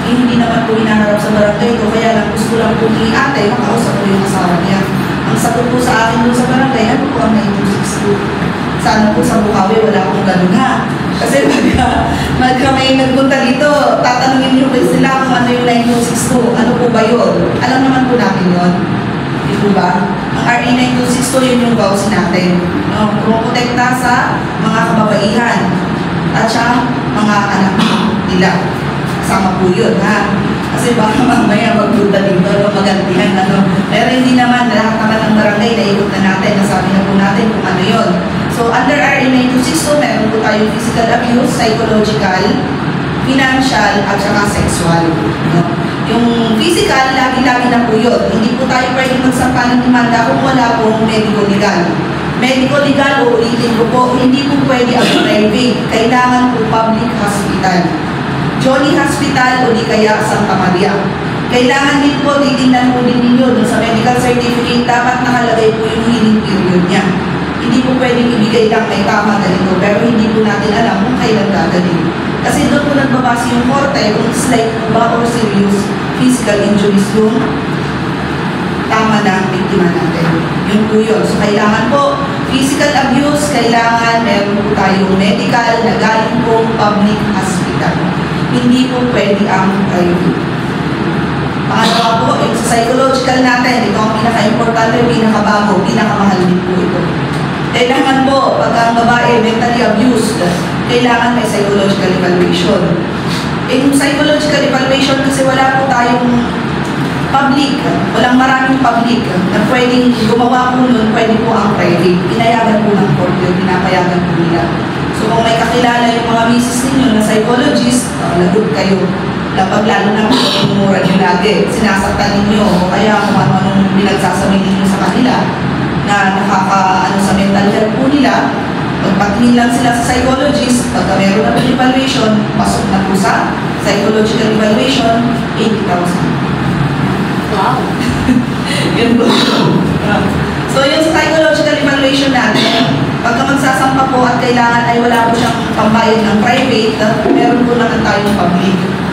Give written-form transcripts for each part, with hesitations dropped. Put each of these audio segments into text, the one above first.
Hindi naman po hinaharap sa barangay ko, kaya lang gusto lang po ni ate makausap ko yung asawa niya. Ang sagot po sa akin doon sa barangay, ano po ang 9262? Sana po sa Bukawi, wala akong ganun ha. Kasi pagka may nagpunta dito, tatanungin niyo sila kung ano yung 9262, ano po ba yun? Alam naman po natin yun. Di po ba? Ang RA 9262, yun yung gawsin natin. No? Promotekta sa mga kababaihan at siya mga anak nila. Kasama po yun ha. Kasi baka mamaya magpunta dito, no? Magantihan ano. Pero hindi naman, lahat naman ng barangay, naikot na natin, nasabi na po natin kung ano yun. So, under RA 9262, meron po tayong physical abuse, psychological, financial, at saka sexual. No? Yung physical, lagi-lagi na po yun. Hindi po tayo pwede magsampa ng demanda kung wala pong medico-legal. Medico-legal, uulitin ko po, hindi po pwede ang private. Kailangan po public hospital. Johnny Hospital o di kaya Santa Maria. Kailangan din po, titingnan po din ninyo dun sa medical certificate, dapat nakalagay po yung healing period niya. Hindi po pwedeng ibigay lang kay tama ganito, pero hindi po natin alam kung kailan gagaling. Kasi doon po nagbabase yung korte kung slight po ba or serious physical injuries yung tama na ang biktima natin. Yun po yun. So kailangan po, physical abuse, kailangan meron po tayong medical na galing po public hospital. Hindi po pwede ang private. Pangalawa po, yung sa psychological natin, ito ang pinaka-importante, pinaka-bago, pinaka-mahal din po ito. Kailangan po, pagka ang babae mentally abused, kailangan may psychological evaluation. Yung psychological evaluation kasi wala po tayong public, walang maraming public na pwedeng gumawa po nun, pwede po ang private. Pinayagan po ng court yun, pinapayagan po nila. So kung may kakilala yung mga misis ninyo na psychologist, lagot kayo. Lapag lalo na po yung mura nyo lagi, sinasaktan ninyo, o kaya kung ano-anong pinagsasabi ninyo sa kanila na nakaka-ano sa mental health po nila, magpatingin lang sila sa psychologist, pagka meron na po evaluation, pasok na po sa psychological evaluation, 80,000. Wow! Yun po. So yung psychological evaluation natin, pagka magsasampa po at kailangan ay wala po siyang pambayad ng private, meron po naman tayong public.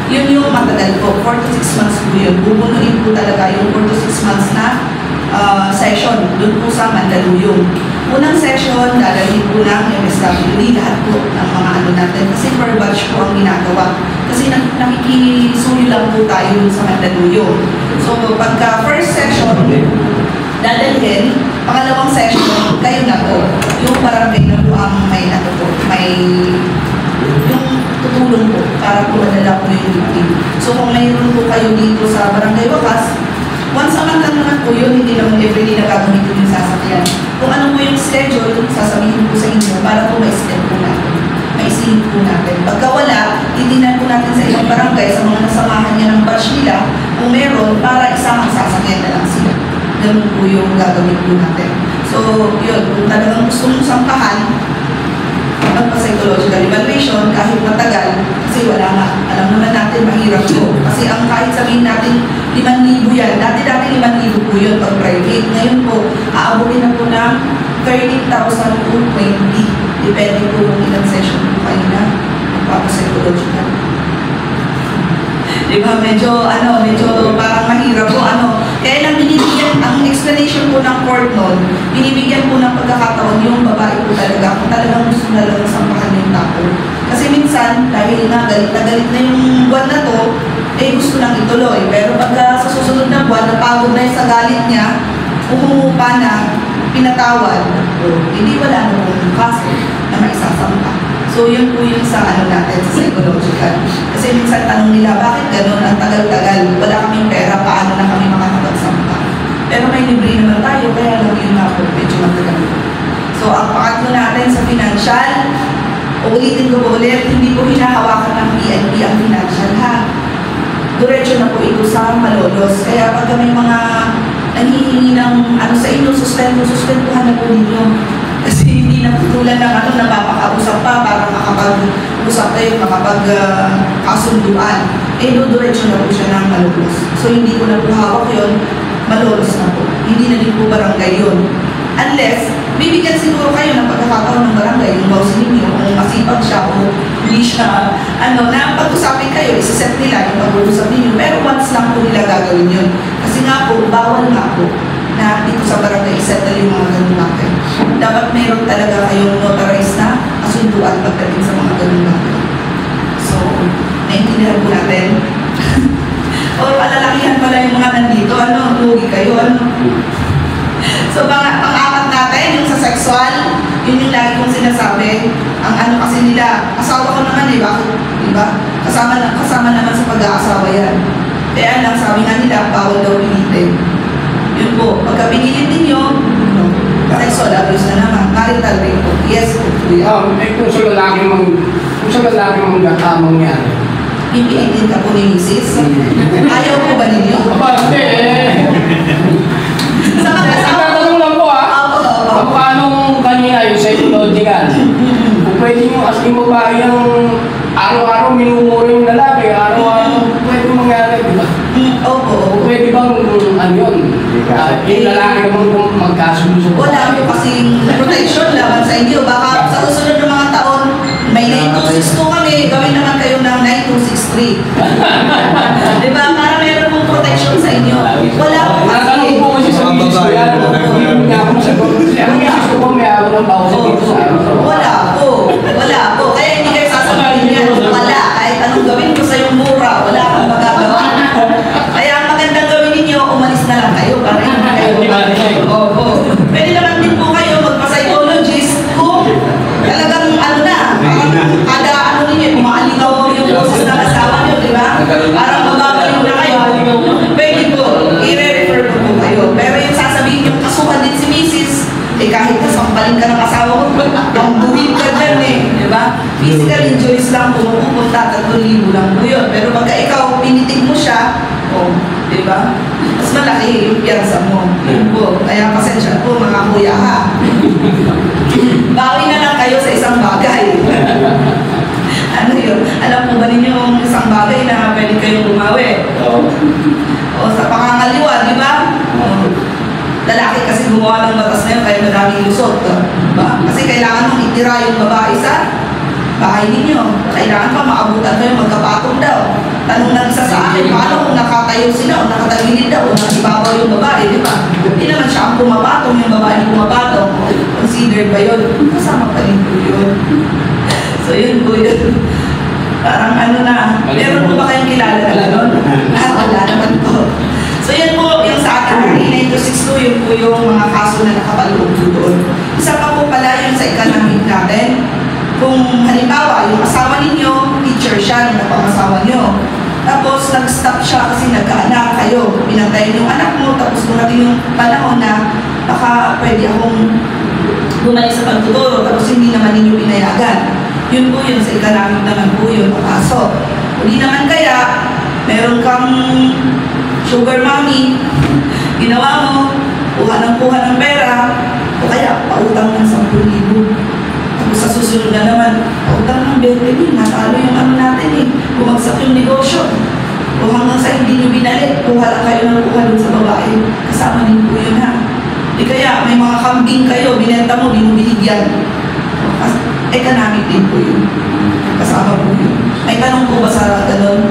Yun yung matagal po, 4 to 6 months po yun. Bubunuin po talaga yung 4 to 6 months na session doon po sa Mandaluyong. Unang session, dadalhin po ng MSWD, lahat po ng mga ano natin. Kasi per batch po ang ginagawa. Kasi nakikisuyo lang po tayo sa Mandaluyong. So pagka first session, dadalhin, pangalawang session, kayo na po. Yung barangay na po ang may ano po, may yung tutulong po para po madala po yung victim. So kung mayroon po kayo dito sa Barangay Wakas, once a month lang naman po yun, hindi naman everyday na gagamitin yung sasakyan. Kung ano po yung schedule, sasabihin po sa inyo para po ma-step po natin. Maisilip po natin. Pagka wala, titignan po natin sa ibang barangay, sa mga nasamahan niya ng batch nila, kung meron, para isang sasakyan na lang sila. Ganun po yung gagawin po natin. So, yun, kung talagang gusto mong sampahan, magpa-psychological evaluation kahit matagal, kasi wala nga. Alam naman natin, mahirap po. Kasi ang kahit sabihin natin, 5,000 yan. Dati-dati 5,000 po yun pag private. Ngayon po, aabutin na po ng 30,000 to 20. Depende po kung ilang session po kayo na magpapa-psychological. Diba? Medyo parang mahirap po. Kaya lang binibigyan, ang explanation po ng court noon, binibigyan po ng pagkakataon yung babae po talaga, kung talagang gusto na lang sampahan yung tao. Kasi minsan, dahil nga galit na yung buwan na to, gusto lang ituloy. Pero pagka sa susunod na buwan, napagod na yung sa galit niya, umuupa na, pinatawad, hindi wala na pong kaso na maisasampa. So, yun po yung sa natin, sa psychological. Kasi minsan tanong nila, bakit ganun? Ang tagal-tagal, wala kaming pera, paano na kami makakapagsampa? Pero may libre naman tayo, kaya lang yun nga po, medyo matagal. So, ang pangatlo natin sa financial, ulitin ko po ulit, hindi po hinahawakan ng PNP ang financial, ha? Diretso na po ito sa malolos. Kaya pag may mga nanghihingi ng sa inyo, sustentuhan na po ninyo. Kasi hindi na tulad ng napapakausap pa para makapag-usap kayo, makapag-kasunduan. Diretso na po siya ng malolos. So hindi ko na po hawak yun, malolos na po. Hindi na din po barangay yun. Unless, bibigyan siguro kayo ng pagkakataon ng barangay, yung bawsin ninyo, kung masipag siya o hindi siya, na pag-usapin kayo, isa-set nila yung pag-uusap ninyo. Pero once lang po nila gagawin yun. Kasi nga po, bawal nga po na dito sa barangay settle yung mga ganun natin. Dapat mayroon talaga kayong notarized na kasunduan pagdating sa mga ganun natin. So, naintindihan po natin. O palalakihan pala yung mga nandito, ano, lugi kayo, ano. So, pang-apat natin, yung sa sexual, yun yung lagi kong sinasabi. Ang ano kasi nila, asawa ko naman eh, bakit? Diba? Kasama naman sa pag-aasawa yan. Kaya lang, sabi nga nila, bawal daw pilitin. Yun po, pagka pinilit ninyo, sexual abuse na naman, marital rape po. Yes po, kuya. Kung sa lalaki mong mangyari. Pipilitin ka po ni Mrs. Ayaw po ba ninyo? Hindi Sa mag-asawa po. Tatanong lang po paano kanina yung psychological? Kung pwede nyo asking mo ba yung araw-araw minumuro yung lalaki, araw-araw pwede mangyari, di ba? Opo. Pwede bang ano yun? Yung lalaki naman kung magkasundo. Wala po kasing protection laban sa inyo. Baka sa susunod ng mga taon, may 9262 kami, gawin naman kayo ng 9263. Diba? Para meron pong protection sa inyo. Wala po kasi. Natanong po kasi sa misis ko yan. Hindi ako masagot. Ang misis ko po may ako ng bawal sa dito sa Wala po. Wala po. Kaya hindi kayo sasabihin yan. Wala. Kahit anong gawin ko sa yung mura, wala kang magagawa. Kaya ang magandang gawin ninyo, umalis na lang kayo para hindi kayo. Opo. Pwede naman din po kayo magpa-psychologist kung talagang ano na, kada ano ninyo, kumaalinaw mo yung boses ng asawa nyo, di ba? Parang mababaliw na kayo. Pwede po, i-refer po kayo. Pero yung sasabihin yung kasuhan din si Mrs., kahit kasampalin ka ng asawa mo, ang buhit ka dyan di ba? Physical injuries lang pumupunta, 3,000 lang po yun. Pero pagka ikaw, pinitig mo siya, di ba? Mas malaki yung piyansa mo. Yun po. Kaya pasensya po, mga kuya ha. Bawi na lang kayo sa isang bagay. Ano yun? Alam po ba ninyo yung isang bagay na pwede kayong bumawi? O sa pangangaliwa, di ba? Lalaki kasi gumawa ng batas na yun, kaya maraming lusot. Diba? Kasi kailangan mong itira yung babae sa bahay ninyo. Kailangan pa maabutan kayo, magkapatong daw. Tanong ng isa sa akin, paano kung nakatayo sila o nakatagilid daw o nakibabaw yung babae, di ba? Hindi naman siya ang pumapatong, yung babae pumapatong. Considered ba yun? Kasama pa rin po yun. So yun po yun. Parang ano na, meron po ba kayong kilala na gano'n? Wala naman po. So yan po yung sa ating 9262, yun po yung mga kaso na nakapaloob po doon. Isa pa po pala yung sa economic natin. Kung halimbawa, yung asawa ninyo, teacher siya, yung napangasawa nyo. Tapos nag-stop siya kasi nagkaanak kayo. Pinantayin yung anak mo, tapos dumating yung panahon na baka pwede akong bumalik sa pagtuturo, tapos hindi naman ninyo pinayagan. Yun po yun, sa economic naman po yun, papasok. Hindi naman kaya, meron kang sugar mommy, ginawa mo, kuha ng pera, o kaya pautang ng 10,000. Tapos sa susunod na naman, pautang ng 20,000, natalo yung ano natin bumagsak yung negosyo. O hanggang sa hindi nyo binalik, kuha lang kayo ng kuha dun sa babae. Kasama din po yun ha. Di kaya may mga kambing kayo, binenta mo, di mo binigyan. Economic din po yun. Kasama po yun. May tanong po ba sa ganun?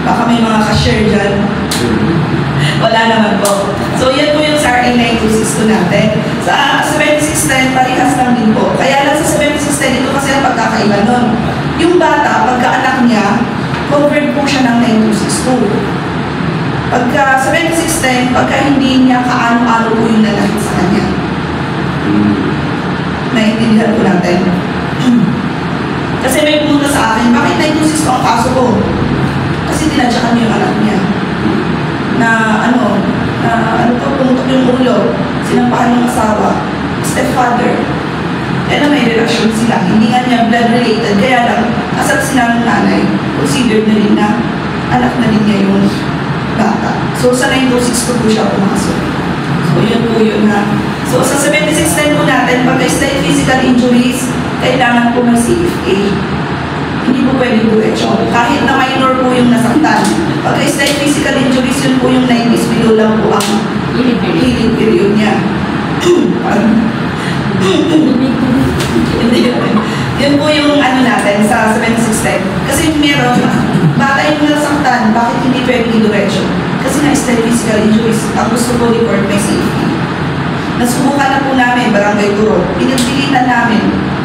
Baka may mga ka-share dyan. Wala naman po. So, yan po yung sa RA 9262 natin. Sa 7610, parehas lang din po. Kaya lang sa 7610, ito kasi ang pagkakaiba nun. Yung bata, pagka-anak niya, covered po siya ng 9262. Pagka 7610, pagka hindi niya kaano-ano po yung lalaki sa kanya. Naiintindihan po natin. Kasi may pumunta sa akin, bakit 9262 ang kaso ko? Kasi tinadyakan yung anak niya. Pumutok yung ulo, sinampahan ng asawa, stepfather. Kaya na may relasyon sila, hindi nga niya blood related, kaya lang, asal sila ng nanay, considered na rin na anak na din niya yung bata. So sa 9262 po siya pumasok. So yun po yun ha. So sa 7610 po natin, pagka slight physical injuries, kailangan po may CFA. Hindi po pwede po kahit na minor po yung nasaktan. Pagka slight physical injuries, yun po yung 9 days below lang po ang healing period niya. Yun po yung ano natin sa 7610. Kasi meron, bata yung nasaktan, bakit hindi pwede i-direction? Kasi na-stem physical injuries, ang gusto ko report may safety. Nasubukan na po namin, Barangay Turo, pinagpilitan namin,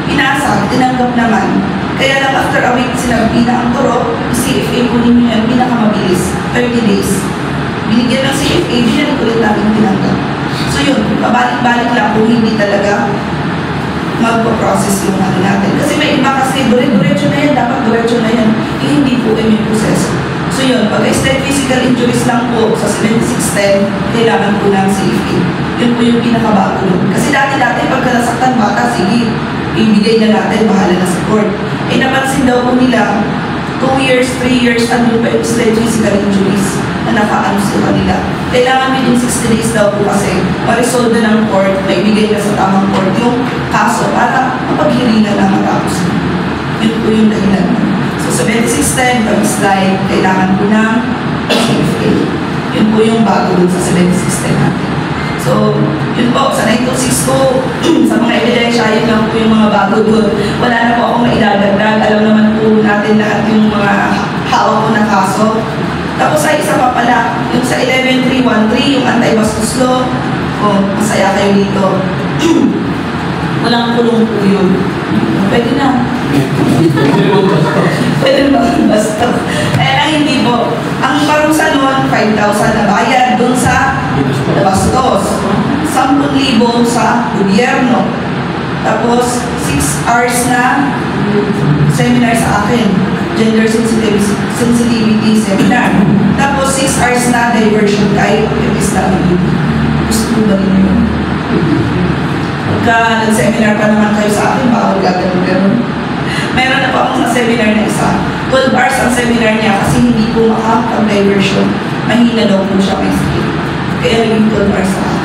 pinasa, tinanggap naman. Kaya lang after a week, sinabi na ang Turo, CFA po ninyo yan, pinakamabilis, 30 days. Binigyan ng CFA, binalik ulit namin tinanggap. So yun, pabalik-balik lang kung hindi talaga magpo-process yung ano natin. Kasi may iba kasi, diretso na yan, dapat diretso na yan. Hindi po may proseso. So yun, pag-stem physical injuries lang po sa 7610, kailangan po ng CFA. Yun po yung pinakabago nun. Kasi dati-dati, pagka nasaktan bata, sige, ibigay na natin, bahala na sa court. Eh, napansin daw po nila, 2 years, 3 years, andun pa yung stem physical injuries na nakaano sa kanila. Kailangan within 60 days daw po kasi ma-resolve na ng court, maibigay na sa tamang court yung kaso para mapaghiringan na matapos. Yun po yung dahilan. So, sa 7610, pag-slide, kailangan po ng CFA. Yun po yung bago dun sa 7610 natin. So, yun po, sa 9262, sa mga ebidensya, yun lang po yung mga bago doon. Wala na po akong maidadagdag. Alam naman po natin lahat yung mga hawak ko na kaso. Tapos ay isa pa pala, yung sa 11313, yung anti-bastos law, masaya kayo dito. Walang kulong po yun. Pwede na. Pwede ba bastos? Eh lang hindi po. Ang parusa noon, 5,000 na bayad doon sa bastos. 10,000 sa gobyerno. Tapos 6 hours na seminar sa akin. Gender sensitivity seminar. Tapos 6 hours na diversion kay MSW. Gusto ko ba rin yun? Pagka nag-seminar pa naman kayo sa akin, bawal gagawin. Meron na pa akong seminar na isa. 12 hours ang seminar niya kasi hindi po makapag-diversion. Mahina daw po siya may skill. Kaya naging 12 hours sa akin.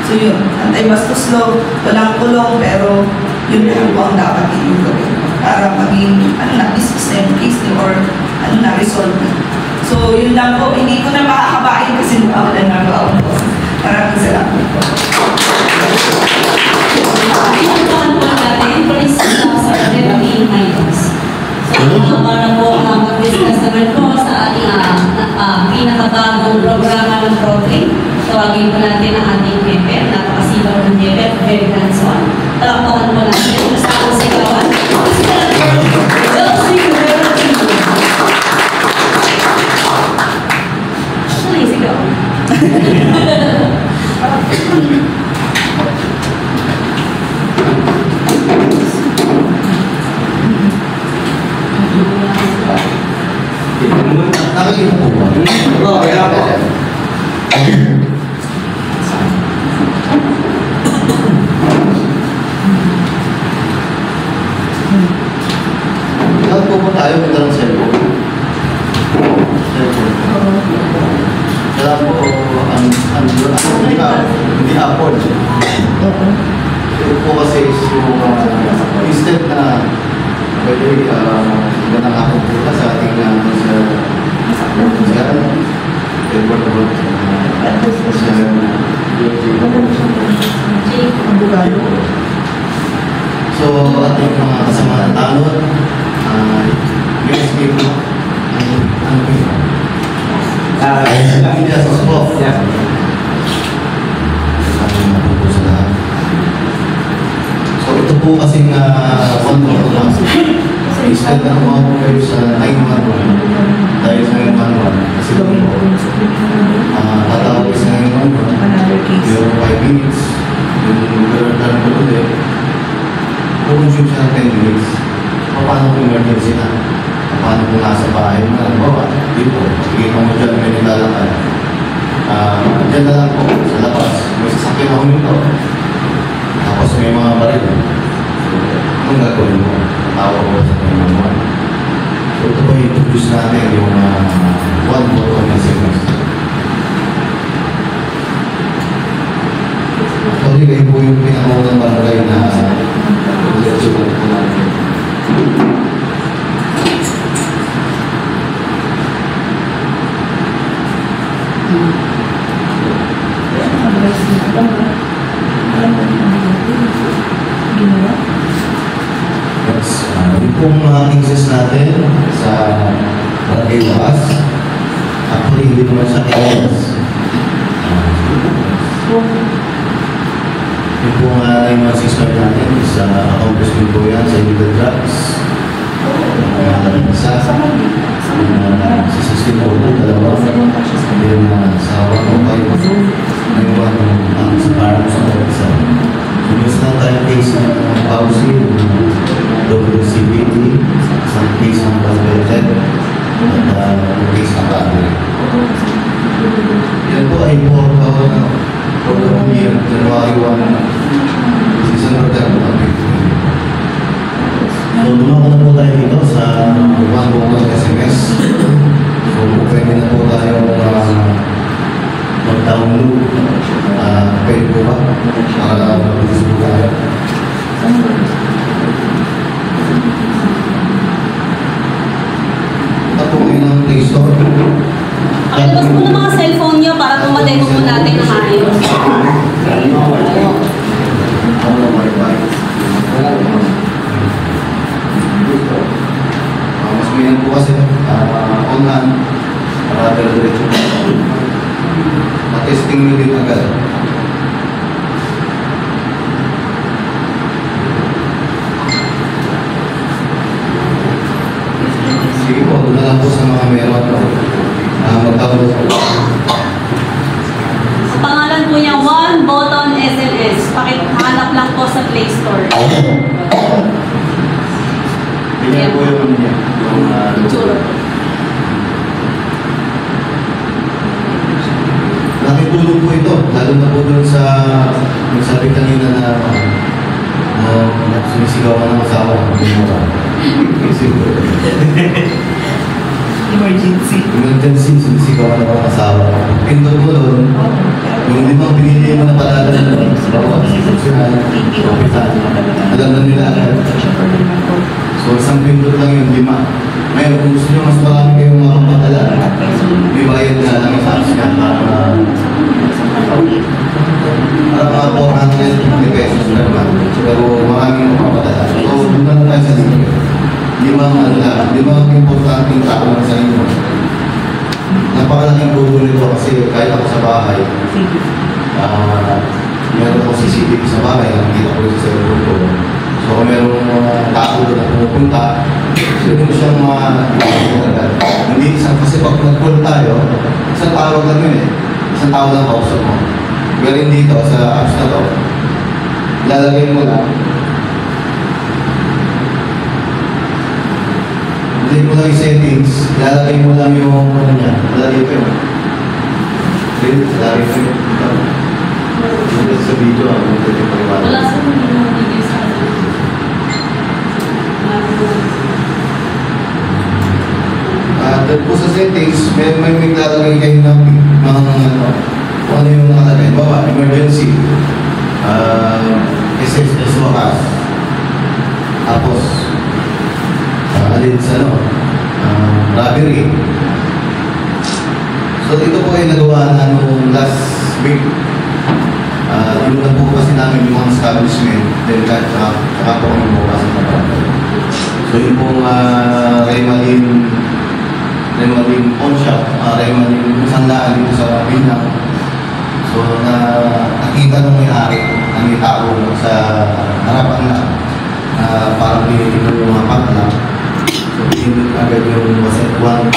So yun, anti-bastos law, walang kulong, pero yun lang po ang dapat yung gawin. Para maging, dismiss na yung case or resolve na. So yun lang po, hindi ko na makakabain kasi mukha na nagawa ko. Maraming salamat po. Pinagpahan po natin, police officer, Deputy Miles. So, para po mag-discuss naman po sa ating pinakabagong programa ng Broadway. Tawagin po natin ang ating member, napakasibaw ng member, very hands-on. Talakpakan po natin sa ating sigawan. Ano yung sigaw? Nakikita po ba? Oo, kaya po. Lahat po po tayo punta ng cellphone. Kaya po, hindi Apple. Ito po kasi is yung instant na pwede magandang hapon po sa ating so, ating mga kasama ng tanod, USP po, ano po yun? Media source po. So, ito po kasing control na. Instead na mga po kayo sa 911 dahil sa 911 kasi po tatawag sa 911 pero 5 minutes yung gano'n po ulit pumunsyong siya ng 10 minutes paano kung emergency na paano kung nasa bahay mo na bawa dito sige mo dyan may nilalakad dyan na lang po sa labas may sasakyan ako nito tapos may mga baril anong gagawin mo? Tawag ko sa mga so ito po i-introduce natin yung one button na sequence. Sorry kayo po yung pinakaunang barangay na sulat po natin. Yung pong mga cases natin sa barangay Lakas, Actually, hindi naman siya kailangan. Yung pong 9165 natin is accomplishment po yan sa illegal drugs. Isa, sa system po po, dalawa. Then, sa wakong kayo, naiwan sa parang sa isa. So, meron lang tayong case ng policy, WCBT, isang case ng Valverde, at case ng Cadre. Yan po ay for the year, January 1, December 10. So, dumawa na po tayo dito sa one SMS. So, pwede na po tayo mag-download. Pwede po ba? Para mag-uso po tayo. Ito po kayo ng Play Store. Pakilabas po ng mga cellphone niyo para tumademo po natin ng maayos. Mas ganyan po kasi online para diretso testing nyo din agad. Sige po, doon na lang po sa mga meron mag-download po. Ang pangalan po niya, One Button SMS. Pakihanap lang po sa Play Store. Ganyan po yung niya. Itsura po. Nakitulong po ito, lalo na po doon sa nagsabi kanina na sinisigawan ng asawa. Emergency, sinisigawan ng asawa. Pindot mo doon, yung limang pinili mo na palala ng bawat institutional, kapitan. Alam na nila agad. So isang pindot lang yung 5. Ngayon, kung gusto nyo mas marami kayong makapadala, may bayad nga lang yung tax niya para mga 450 pesos na naman. Pero maraming makapadala. So, doon na tayo sa inyo. 5 importanteng tao lang sa inyo. Napakalaking gulo nito kasi kahit ako sa bahay, meron ako CCTV sa bahay, nakikita ko sa cellphone ko. So kung merong tao doon na pumupunta, pwede mo siyang hindi isang kasi pag nag-call tayo, isang tawag lang yun eh. Isang tawag lang kausap mo. Pero dito sa apps na to, lalagay mo lang. Lalagay mo lang yung settings, lalagay mo lang yung ano niya. Lalagay ko yun. Lalagay ko yun. Sa video, pwede paliwanag. Wala sa mga video sa Dahil po sa settings, may naglalagay kayo ng mga kung ano yung nakalagay. Bawa, emergency, SSS wakas, tapos, alin sa robbery. So ito po ay nagawa na nung last week. Yung na po kasi namin yung mga establishment, then saka po kami bukas ng barangay. So yung pong Remalin pawn shop, Remalin sandaan dito sa Pinang. So nakita nung may-ari, ang itao sa harapan na parang binigyan yung mga patla. So pinindot agad yung waset 1.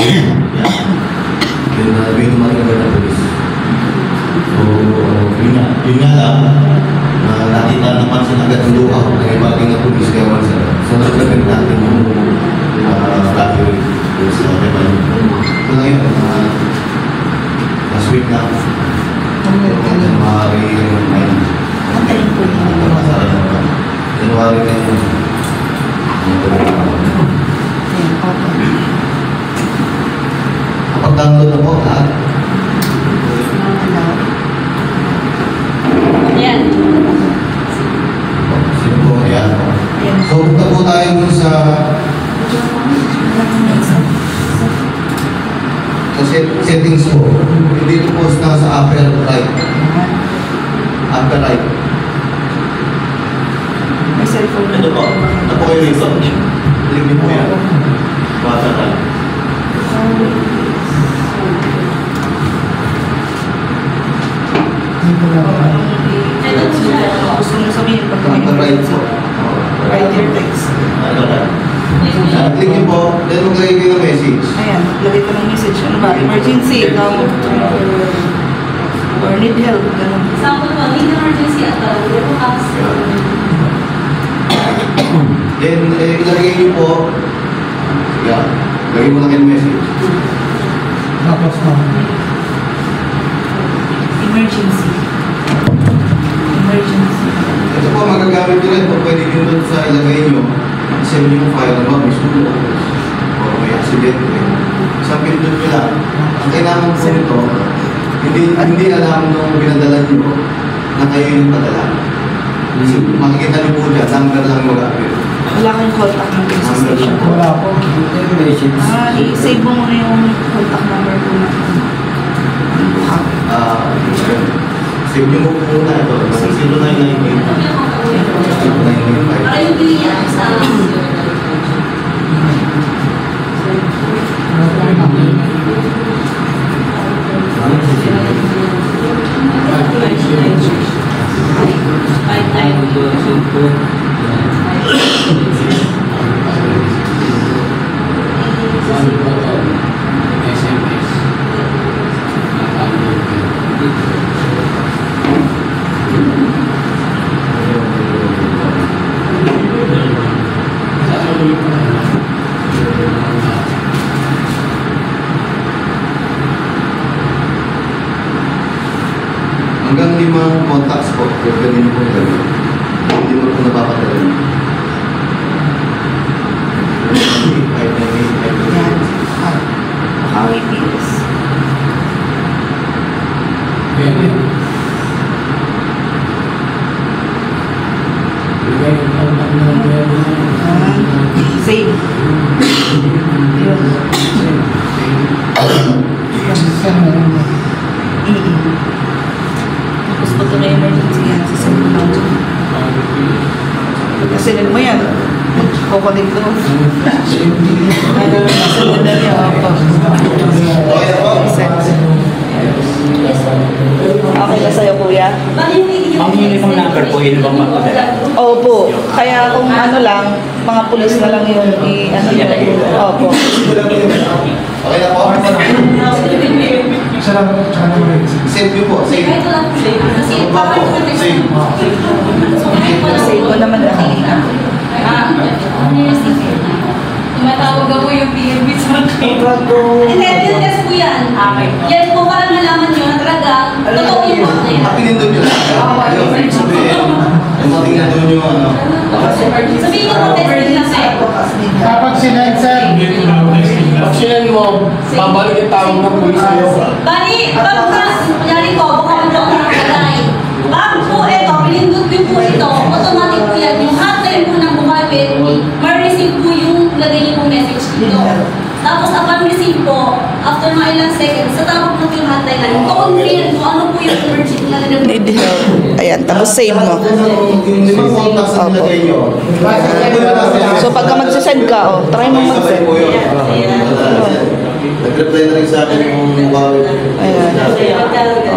Then binumarin agad na polis. So yun nga lang, nakita napansin agad ng lukaw na ibating na polis kaya wala sila. So naglagan natin yung robbery sa Remalin. Ito na yun, last week na. January 9. January 10. Kapag-download na po lahat. Yan. Sino po? Ayan. So, punta po tayo dun sa settings po. Dito po sa upper right. Upper right. May cellphone. Ito po. Ito po kayo rito. Click niyo po yan. Upper right. Ito po siya. Gusto nyo sabihin pag may Right po. write your text. Click niyo po, then maglagay kayo ng message. Ayan, lagay ko ng message. Ano ba? Emergency. Or need help. Ganun. Example po, need emergency at Then, ilagay niyo po, yan, lagay mo lang kayo ng message. Emergency. Emergency. Ito po, magagamit nyo rin po, pwede nyo doon sa ilagay nyo, send nyo yung file na may sulo, o may accident, isang pindot nyo lang. Ang kailangan po nito, hindi alam nung pinadala nyo na kayo yung padala. Kasi makikita nyo po dyan, number lang mag-appear. Wala kang contact ng police Number station. lang po. Wala po. I-save mo muna yung contact number ko na. Save nyo po muna ito, 0998. Para yung bigyan sa Hanggang 5 contacts po, pwede nyo po gano'n. Hindi mo po napapadala. Yan. Makawi PS. Save. Yun. Tapos pag na emergency yan, sasend mo lang dyan. Kasi mo yan. Kukunik ko. Send na niya. Okay po. Okay na sa'yo, kuya? Ang uniform number po, yun bang magpadala? Opo. Kaya kung ano lang, mga pulis na lang yung i-ano yun. Opo. Okay na po. Save nyo po, save. kahit wala po siya. Kasi Baba po, save. Save ko naman nakikita. Tumatawag ako yung PNB sa akin. Hindi, yung test po yan. Yan po para malaman nyo na talaga, totoo yung work na yan. At pinindot nyo lang. Ayun, sabihin. Dumating na doon yung ano. Sabihin nyo po, testing lang sa'yo. Kapag sinend, sir. Pag sinend mo, babalik yung tawag ng pulis sa'yo. Bali, pag kunyari po, baka mo ako nakalagay. Pag po ito, pinindot ko po ito, automatic po yan. Yung hotline po ng bumabit, ma-receive po yung lagay niyo pong message dito. Tapos upon receive po, after mga ilang seconds, sa tawag mo yung hotline na yun, confirm kung ano po yung emergency na nilagay. Need help. Ayan, tapos save mo. 5 contacts na nilagay nyo. So pagka magsasend ka, try mo mag-send. Sabay po yun. Nag-reply na rin sa akin yung Huawei. Ayan.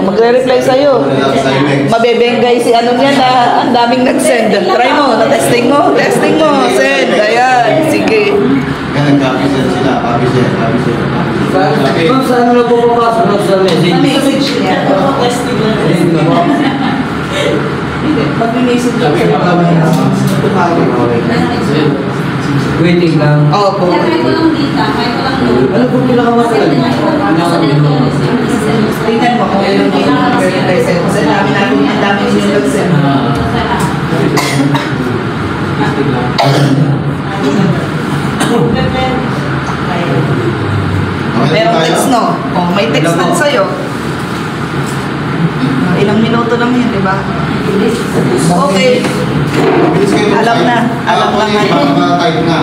Magre-reply sa'yo. Mabebengay si ano niya na ang daming nag-send. Try mo, na-testing mo, send. Ayan, sige. Kaya nag-copy send sila. Copy send. Ma'am, saan na po papasok sa message? Message niya. Hindi, pag-message ka sa Waiting lang. Opo. Kahit ko lang dita, kahit ko lang doon. Ano po pinakamatagal? Tingnan mo kung ano yung verify send. Kasi ang dami yung nag-send. Merong text, no? Oh, may text na sa'yo. Ilang minuto lang yun, di ba? Okay. Alam na. Alam na nga yun. Type na.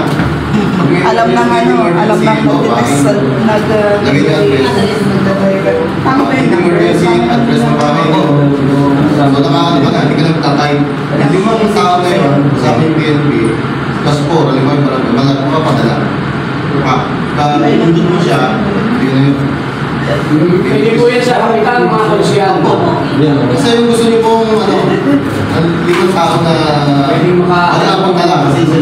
Alam na nga no, alam na mag-text Tama ba yun? Emergency address ng bahay nyo. So, nakakano ba na? Hindi ka nagtatype. Hindi mo ang tao na yun, kasama yung PNP, plus 4, alam mo yung parang mga padala. Pindot mo siya, yun na yun. Pwede po yan sa kapitan, mga konsyal. Kasi yung gusto niyo pong ang likod tao na Pwede malapag na lang kasi sa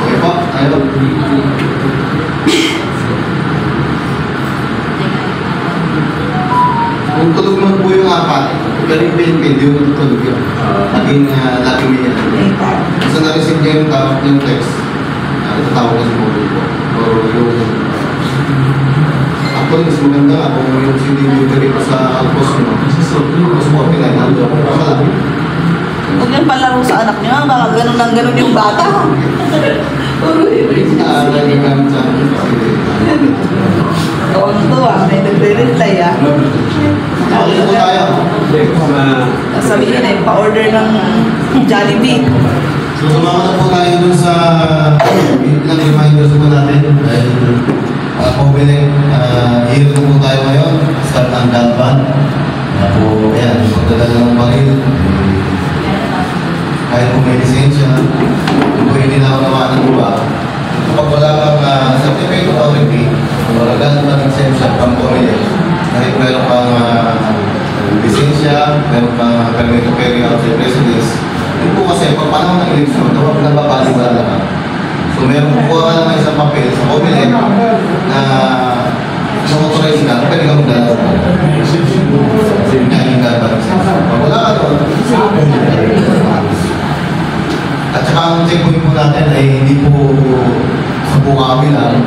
okay po, tayo. Kung tulog mo po yung apat, galing pin-pin, di mo tutulog yun. Laging minyan. Basta na-receive niya yung tawag yung text. Tatawag ka sa mobile ko. Or yung... Actually, mas maganda nga kung yung delivery pa sa outpost mo. Mas mo, pinaganda ko. Masala. Huwag niyang palaro sa anak niyo, baka ganun lang ganun yung bata. Lagi kami sa amin. Tawag to may nagre-reply Okay po tayo. Sabihin ay pa-order ng Jollibee. So, sumama na po tayo dun sa ilang reminders po natin. Dahil pumiling, here na po tayo ngayon. Start ng Galvan. Po, ayan, pagdadala ng baril. Kahit kung may lisensya, kung hindi na unawa ng iba. Kapag wala kang certificate of authority, wala ng lisensya, pang pumili. Kahit meron kang lisensya, meron kang permit to carry outside residence. Yun po kasi, pag panahon ng eleksyon, dapat nababaliwala naman. So meron po ka naman isang papel sa pumili na authorize ka, pwede ka magdala. Yun nga yung dapat lisensya. Pag wala ka doon, at saka ang checkpoint po natin ay hindi po sa Bukawi lang.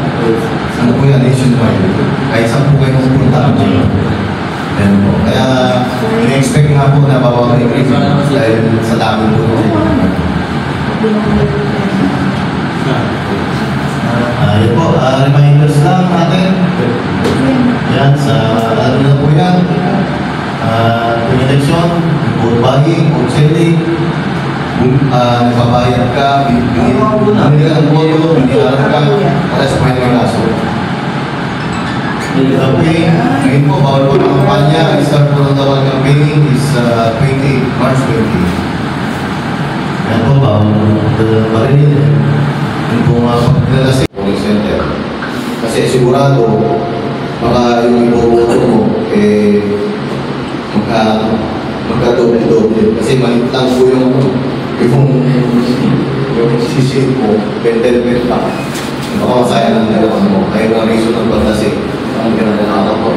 Ano po yan, nationwide. Kahit saan po kayo pupunta ang Ayan po. Kaya, in-expect nga po na bawang increase dahil sa dami po ito. Ayan po, reminders lang natin. Ayan, alam nyo na po yan. Yung election, vote buying, vote selling, nagbabayad ka, bibigyan ang boto, hindi alam ka, alas po yung kaso. Campaign, ngayon po, bawal po ng kampanya, start po ng bawal campaigning is 20 March 20. Ngayon po, bawal ng baril. Yung po nga pagkalasing polling center. Kasi sigurado, baka yung iboboto mo, magka-doble-doble. Kasi malit lang po yung sisit mo, pentel-pen pa. Baka masaya ng dalawang mo. Kaya mga reason ng paglasing, ang ginagawa ko.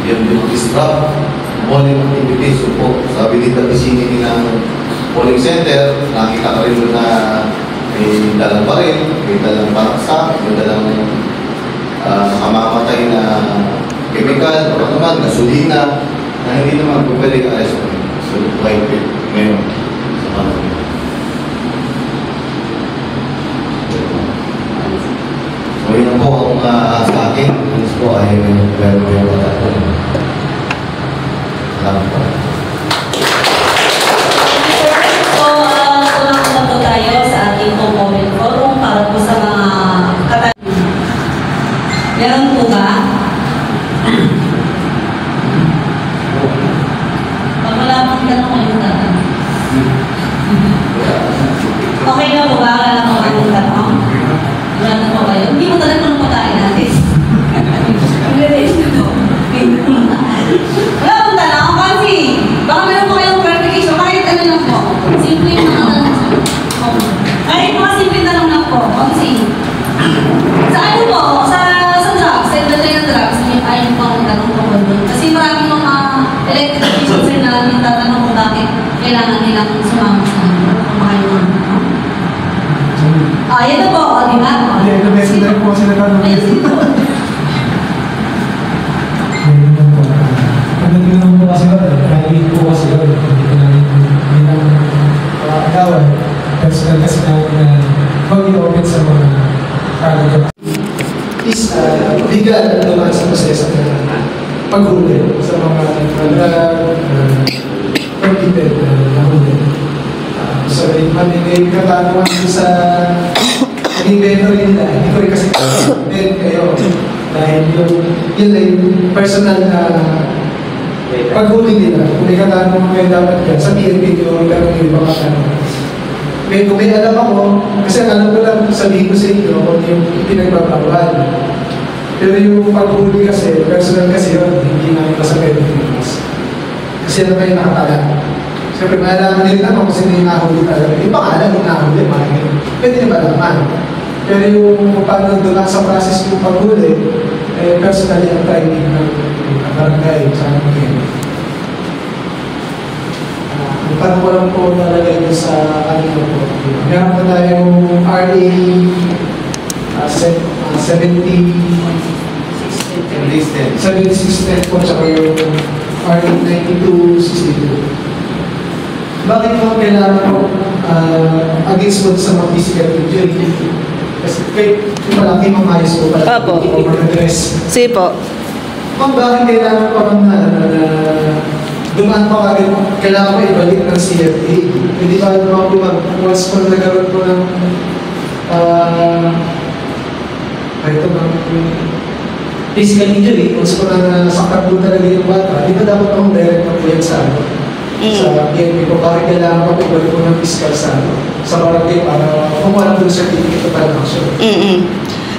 Yan yung disrupt polling activities. So po, sabi dito isinin ng polling center, nakita ka rin na may dalang pa rin, may dalang paraksa, may dalang nakamamatay na chemical, o naman, gasolina, na hindi naman kung pwede ka arrest mo. So, like ngayon, sa panahon. So, yun po ang sa akin. Yes po ay meron ko yung wala po. Salamat po. So, tulungan na po tayo sa ating comment forum para po sa mga katanungan. Meron po ba? Pag wala pong tanong, kayo tanong. Okay na po ba? Wala na po kayong tanong? Wala na po kayo? Hindi mo talaga nung pagkain natin. Wala pong tanong? Kasi, baka meron po kayong clarification. Kahit ano lang po. Simple yung mga tanong. Kahit mga simple tanong lang po. Kasi, sa ano po? Sa drugs, sa iba yung drugs, ayaw po ang tanong po doon. Kasi maraming mga elected officials na nagtatanong kung bakit kailangan nilang sumama sa ano. Kung bakit yung ano. Yan na po, di ba? Hindi, na po kasi nagkaroon. Ayun po. Pagdating po kasi kahit po kasi hindi lang agawan. Personal kasi na mag-i-open sa mga kagagawa. Is legal naman sa proseso ng paghuli sa mga permitted na huli. So, may katanungan sa inventory nila, hindi ko rin kasi then kayo dahil yun ay personal na paghuli nila. Kung may katanungan kayo dapat yan, sabihin nyo yung ibang katanungan. kung may alam ako, kasi alam ko lang sabihin ko sa inyo kung yung pinagbabawan. Pero yung paghuli kasi, personal kasi yun, hindi namin masabay ng Pilipinas. Kasi ano ba yung nakatala? Siyempre, malalaman nila naman kung sino yung nahuli talaga. Yung pangalan yung nahuli, pwede na malaman. Pero yung paano doon sa process ng paghuli, personally ang training ng barangay sa amin. Paano ko lang po nalagay ito sa kanina po. Meron po tayong RA 7610 po, tsaka yung RA 9262. Bakit po kailangan po against po sa mga physical injury? Kasi kahit malaki mamayos po pala Opo. o mag-address. Sige po. Ma'am, bakit kailangan pa man dumaan pa kagad, kailangan pa ibalik ng CFA? Hindi ba naman po once po nagkaroon po ng physical injury, once po na nasaktan po talaga yung bata, di ba dapat akong direct na po yan sa sa PNP po, bakit kailangan pa po ibalik po ng fiscal sa barangay para kumuha ng certificate of action?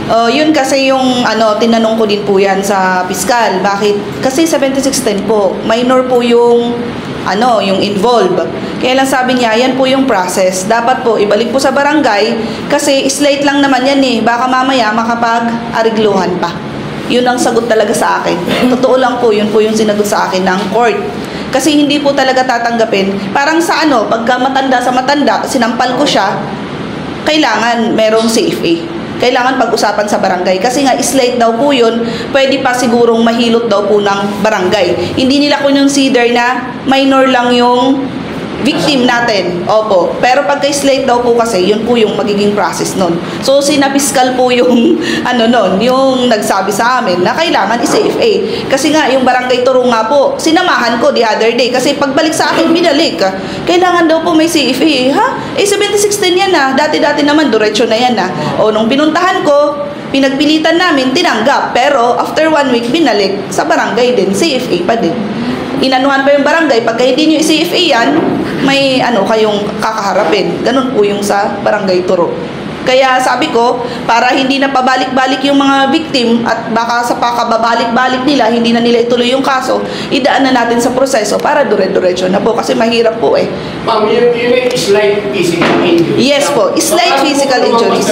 Yun kasi yung tinanong ko din po yan sa piskal. Bakit? Kasi 7610 po, minor po yung yung involved. Kaya lang sabi niya, yan po yung process. Dapat po ibalik po sa barangay kasi slight lang naman yan eh. Baka mamaya makapag-arigluhan pa. Yun ang sagot talaga sa akin. Totoo lang po, yun po yung sinagot sa akin ng court. Kasi hindi po talaga tatanggapin. Parang sa pagka matanda sa matanda, sinampal ko siya, kailangan merong CFA. Kailangan pag-usapan sa barangay. Kasi nga, slight daw po yun, pwede pa sigurong mahilot daw po ng barangay. Hindi nila consider na minor lang yung victim natin. Opo. Pero pagka slight daw po kasi, yun po yung magiging process nun. So, sinapiskal po yung, yung nagsabi sa amin na kailangan i-CFA. Kasi nga, yung barangay Turo nga po, sinamahan ko the other day. Kasi pagbalik sa akin, binalik. Kailangan daw po may CFA. Ha? 7610 yan na. Dati-dati naman, diretso na yan na. O, nung pinuntahan ko, pinagpilitan namin, tinanggap. Pero, after 1 week, binalik. Sa barangay din, CFA pa din. Inanuhan pa yung barangay, pagka hindi nyo i-CFA yan, may kayong kakaharapin. Ganun po yung sa barangay Turo. Kaya sabi ko, para hindi na pabalik-balik yung mga victim at baka sa pakababalik-balik nila, hindi na nila ituloy yung kaso, idaan na natin sa proseso para dire-diretso na po kasi mahirap po eh. Ma'am, yun ay slight physical injury. Yes po, slight physical injuries.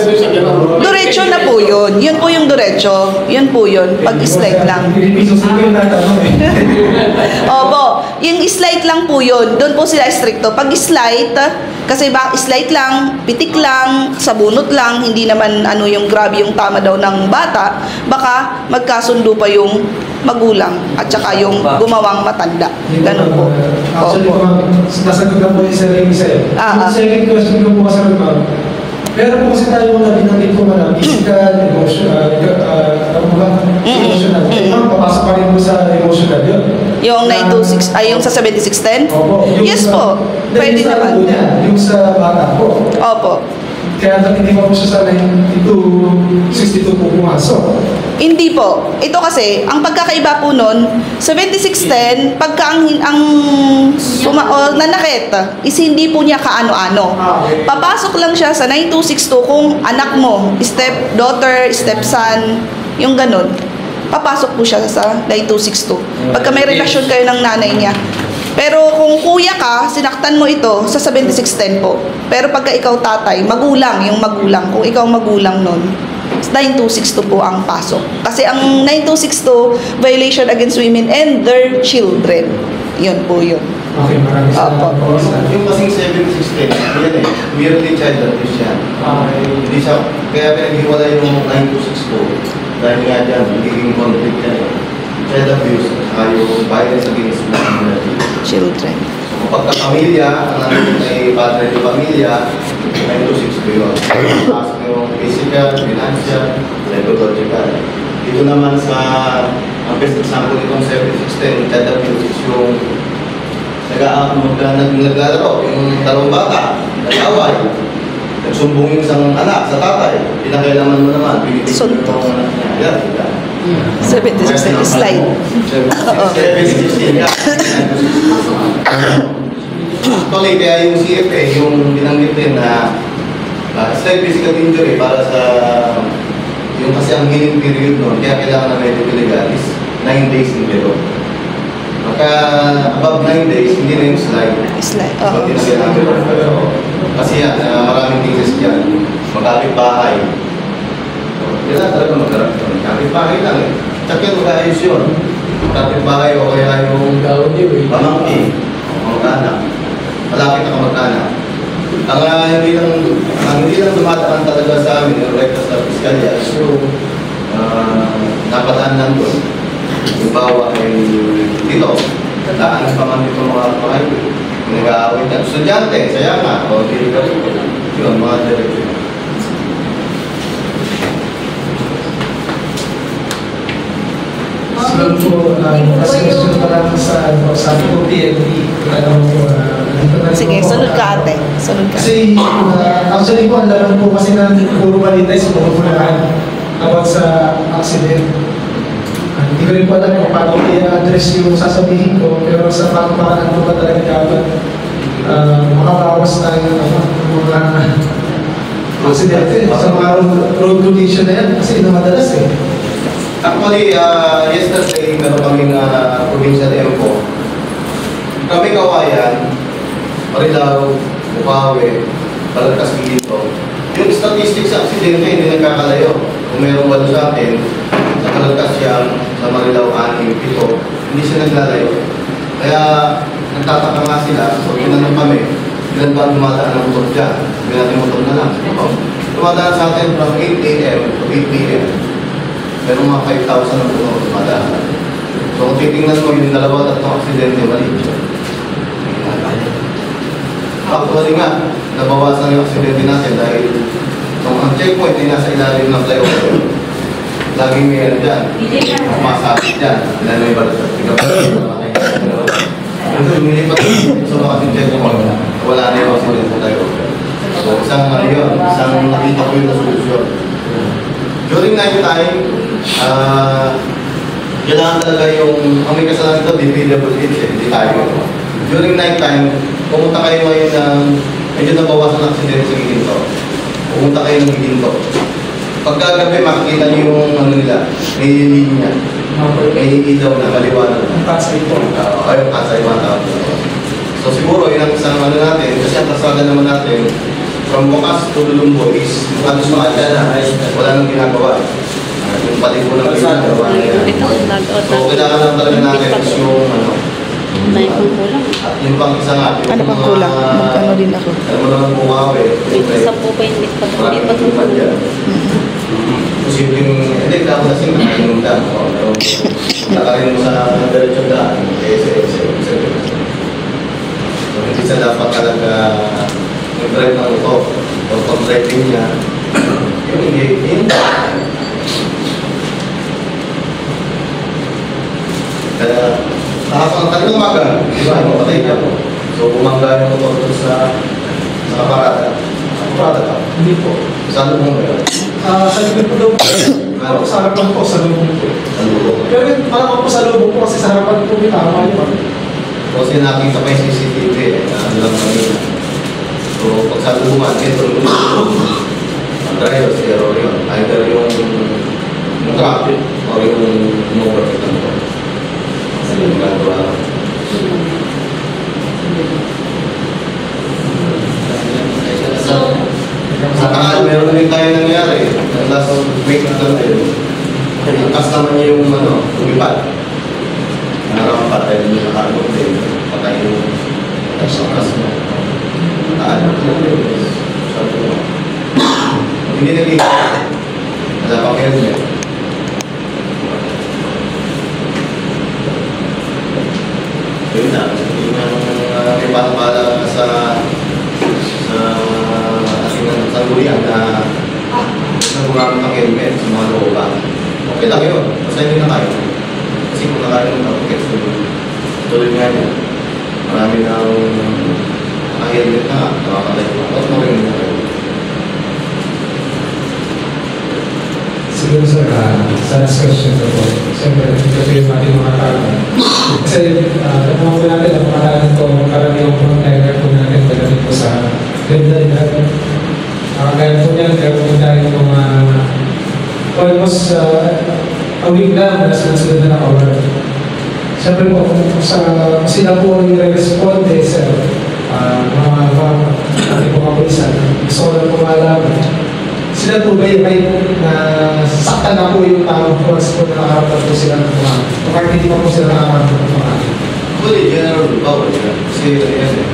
Diretso na po yun. Yun po yung diretso. Yun po yun. Pag slight lang. Opo, yung slight lang po yun. Doon po sila stricto. Pag slight, kasi slight lang, pitik lang, sabunot lang, hindi naman yung grabe yung tama daw ng bata, baka magkasundo pa yung magulang at saka yung gumawang matanda. Ganun po. Actually, nasagot na po yung sarili sa'yo. Yung second question ko po kasi ma'am, meron po kasi tayo mga binanggit ko na physical, emotional. Ma'am, papasok pa rin po sa emotional yun. Yung 926, yung sa 7610? Opo. Yes po. Pwede naman. Yung sa bata po. Opo. Kaya hindi pa po siya sa 9262 po pumasok. Hindi po. Ito kasi, ang pagkakaiba po nun, 7610, pagka ang nanakit, is hindi po niya kaano-ano. Papasok lang siya sa 9262 kung anak mo, step-daughter, step-son, yung ganun. Papasok po siya sa 9262. Pagka may relasyon kayo ng nanay niya. Pero kung kuya ka, sinaktan mo ito sa 7610 po. Pero pagka ikaw tatay, magulang, yung magulang, kung ikaw magulang nun, 9262 po ang pasok. Kasi ang 9262, violation against women and their children. Yun po yun. Okay, maraming salamat po. Yung kasing 716, yan merely child abuse yan. Hindi siya, kaya pinaghiwala yung 9262. Dahil nga dyan, magiging conflict yan. Child abuse, saka yung violence against Children. So, kapag pamilya, ang namin ay padre de pamilya, 9262 yun. Pasok yung physical, financial, psychological. Dito naman sa, ang best example itong 716, child abuse is yung naglalaro, yung dalawang bata, nag-away, nagsumbong yung isang anak sa tatay, pinakailaman mo naman, pinipigil mo ang anak niya. Yan. 76 slide. 716 ka. Actually, kaya yung CFA, yung binanggit din na slight physical injury para sa yung kasi ang healing period nun, kaya kailangan na medical legal is 9 days in below. Pagka above 9 days, hindi na yung slide. Slide, So, hindi na kailangan pero kasi yan, maraming cases dyan, magkapit-bahay. Kailangan talaga magkaroon. Kapit-bahay lang eh. Tsaka yan, mag-aayos yun. Kapit-bahay o kaya yung pamangkin, o mag-anak. Malapit na kamag-anak. Ang hindi lang dumadaan talaga sa amin, yung rektas na piskalya, so, napadaan lang doon. Yung bawa ay dito, daan pa man dito mga highway. Nag-aawit yan. Estudyante, saya nga, o hindi ka rin. Yun, mga director. Sunod po, mas gusto pa lang sa sabi ko PNP. Sige, sunod ka ate. Sunod ka. Kasi actually po, ang laman po kasi na puro balita is pumupulaan about sa accident. Hindi ko rin po alam kung paano i-address yung sasabihin ko, pero sa pangparaan ko pa talaga dapat makabawas tayo ng mga aksidente sa mga road condition na yan kasi madalas eh. Actually, yesterday, meron kaming provincial EMCO. Kami kawayan, Marilao, Bukawi, Balagtas dito. Yung statistics sa aksidente hindi nagkakalayo. Kung meron walo sa atin, sa Balagtas yan, sa Marilao, 6, 7, hindi siya naglalayo. Kaya nagtataka nga sila, so tinanong kami, ilan ba dumadaan ng motor dyan? Hindi natin motor na lang. Dumadaan sa atin from 8 a.m. to 8 p.m. Pero mga 5,000 ang puno dumadaan. So kung titingnan mo yung 2-3 aksidente, mali. Actually nga, nabawasan yung aksidente natin dahil kung ang checkpoint ay nasa ilalim ng flyover, laging may ano dyan, masakit dyan, dahil may balat at tigaw. Ito, lumilipat sa mga checkpoint, wala na yung aksidente tayo. So isang ano yun, isang nakita ko yung solusyon. During night time, kailangan talaga yung, ang may kasalanan ito, DPWH, hindi tayo. During night time, pumunta kayo ngayon ng, medyo nabawasan ng aksidente sa Giginto. Pumunta kayo ng Giginto. Pagkagabi, makikita niyo yung ano nila, may linya. May ilaw na maliwanag. Ang tatsay po. Ay, yung tatsay ba tawag. So siguro, yun ang isang ano natin, kasi ang kasada naman natin, from Bukas to Lulumbo is halos makadya na, wala nang ginagawa. Yung pati po ng ginagawa na yan. So kailangan lang talaga natin is yung ano, May pangkulang. at yung pang isa nga, yung Ano pang kulang? Magkano din ako? alam mo naman kung Bukawi, Isa po pa yung lipat. maraming matupad yan. Posibleng, hindi ka ako nasing nakainong daan ko, pero nakarin mo sa diretsyon daan, so hindi sa dapat talaga mag-drive ng motor o pag-driving niya, yung hindi, kaya nakapang tatlong umaga, di ba, mapatay niya po. So bumangga yung motor doon sa parada. Parada ka? Hindi po. Saan mo ngayon? Sa likod po daw po. Ako sa harapan po, sa lubong po. Pero malamang po sa lubong po kasi sa harapan po may tama yun. Kasi nakita pa yung CCTV na ano lang kanina. So pag sa lubungan, ito ang driver, zero yun. Either yung traffic o yung overtake ng motor. Kasi yung ginagawa. So, Saka meron din tayo nangyari. Last week na natin. Angkas naman niya yung lumipad. Narampat dahil yung nakagod din. Patay yung angkas mo. Sabi mo. Hindi naging wala pang helmet. Yun na. Hindi na may pala sa sanggunian na nagurang ng helmet sa mga looban. Okay lang yun. Basta hindi na kayo. Kasi kung nakain ng tickets, tuloy nga niya. Marami ng naka-helmet na nga. Nakakatay ko. Tapos mo rin mo kayo. Siguro sa last question ko po. Siyempre, ito yung ating mga tao. Kasi, naman po natin, ang mga tao ito, karamihan po ng tiger po ganda edad. Kagaya po niyan, gagawin tayo ng almost a week lang na sunod na nakawan. Siyempre po, kung sila po yung re-responde sa mga ating po kapulisan, gusto ko lang po malaman. Sila po ba yung na saktan na po yung tamang force po na nakaramdam po sila ng mga o kahit hindi pa po sila nakaramdam ng mga Actually, general power siya. Kasi yan eh,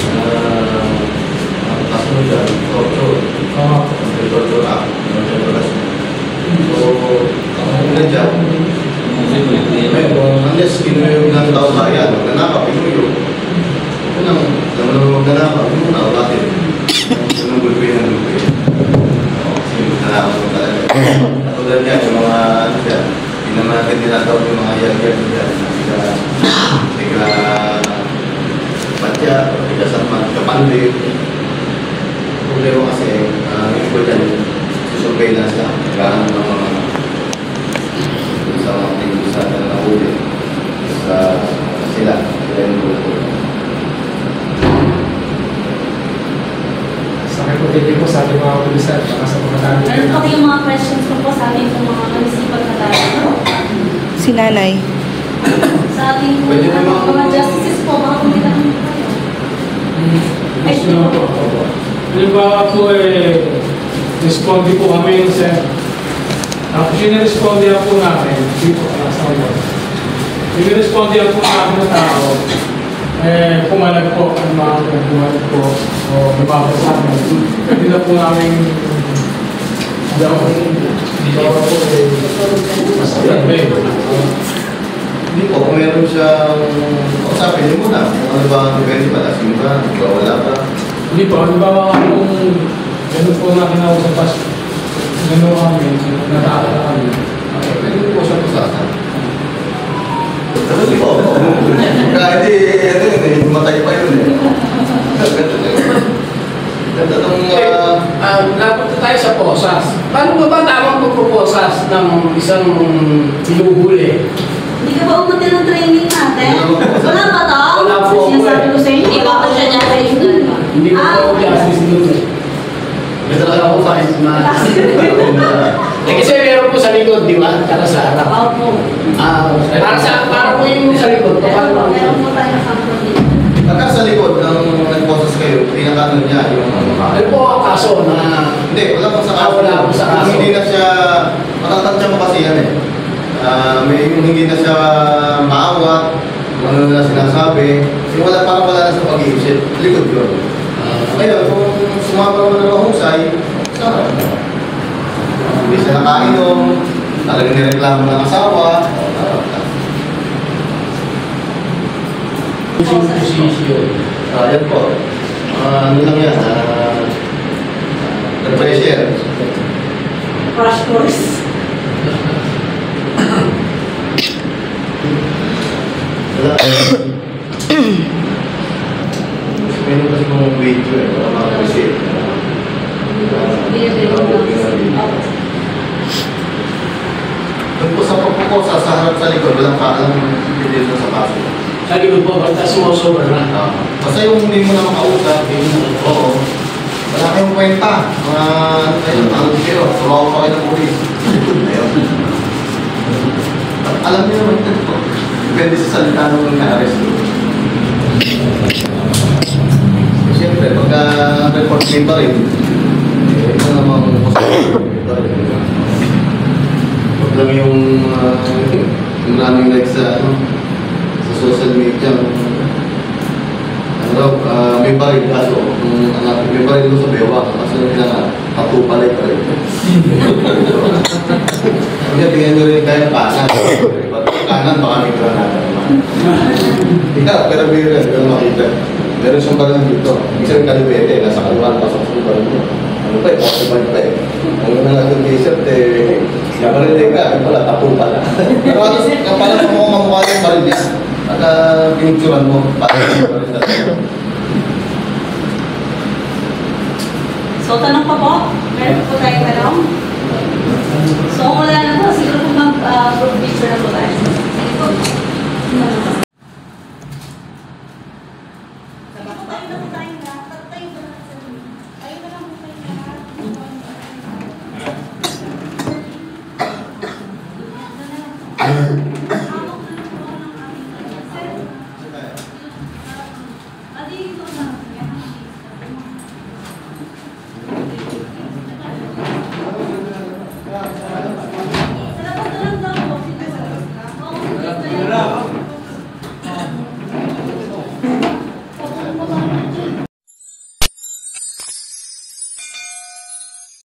nakasunod siya, torture act, so, ano dyan? Unless kinuyog ng tao bayan, magnanakaw, kinuyog. Alam mo magnanakaw, hindi mo na ulatid. Anong gulpi ng gulpi. Kasi magnanakaw mo talaga. Katulad niya, yung mga ano dyan, hindi naman natin tinatawag yung mga yag-yag dyan. Tiga patya, tiga sama, kapandi. Problema kasi, yung iba dyan, surveillance lang, nagkaroon ng mga sa mga tingusan na nahuli sa sila yung grupo. sa akin po, thank you po sa ating mga kapulisan at sa mga tao. Meron pa kayong mga questions po sa ating mga municipal katalo. Si nanay. Sa ating Pwede naman mga justices po, baka kung hindi lang kayo. Gusto naman po. Halimbawa po responde po kami sa tapos yung po natin dito sa mga yung po namin ng tao pumalag po ang mga pumalag po o nababas namin hindi na po namin Hindi po, kung meron siyang usapin niyo muna. Ano ba ang depende ba? Asin ba? Wala ba? hindi po, halimbawa kung gano'n po na kinausap gano'n kami, nataka na kami. Pwede po siya usapan. Ano di po? Kahit ano yun eh, matay pa yun eh. Ganda nung... Napunta tayo sa posas. Paano ba tamang pagpuposas ng isang pinuhuli? Hindi ka ba umuti ng training natin? Wala ba to? Wala po ako Sinasabi ko sa inyo, Hindi pa po siya justice doon. Hindi ko po justice doon eh. Ganda lang ako sa na. Kasi meron po sa likod, di ba? Tsaka sa harap. Opo. Para po yung sa likod. Meron po tayo sample dito. Pagka sa likod ng nag-process kayo, pinakano niya yung... Ano po ang kaso na... Hindi, wala pong sa kaso. Wala pong sa kaso. Hindi na siya... Matatansya mo kasi yan eh. May yung hindi na siya maawat, ano na sinasabi, yung parang wala na sa pag-iisip, likod yun. Ngayon, kung sumama mo na mahusay, sarap. Hindi siya nakainom, talagang nireklamo ng asawa, Posisyon. yan po. Ano lang yan, pressure. Crash course. Wala. Meron kasi kong video eh, para makakusip. Doon po sa pagpuposa, sa harap sa likod, walang kaalang video sa kaso. Sa likod po, basta sumusobra na. Basta yung hindi mo na makausap, oo. Wala kayong kwenta. Ano kayo, tumawa pa kayo ng polis. Ayun. Alam niyo naman ito. Depende sa salita nung na-arrest mo. Siyempre, pagka report name pa rin, ito namang huwag lang yung maraming like sa social media. May baril kaso, may baril ko sa bewa, kasi kailangan tattoo pala pa rin. Kaya tingnan nyo rin kayo kanan. Kanan baka may granada naman. Ika, pero meron makita. Meron siyang baril dito. Isang kalibete, nasa kaluhan, pasok sa baril mo. Ano pa eh, possible pa eh. Ang nangatong t-shirt eh, baril ka, wala, tattoo pala. Pero kapala sa mga mamukha yung baril niya. At pinicturan mo, parang baril natin. So, tanong pa po? Meron po tayong tanong? So, wala na po. Siguro po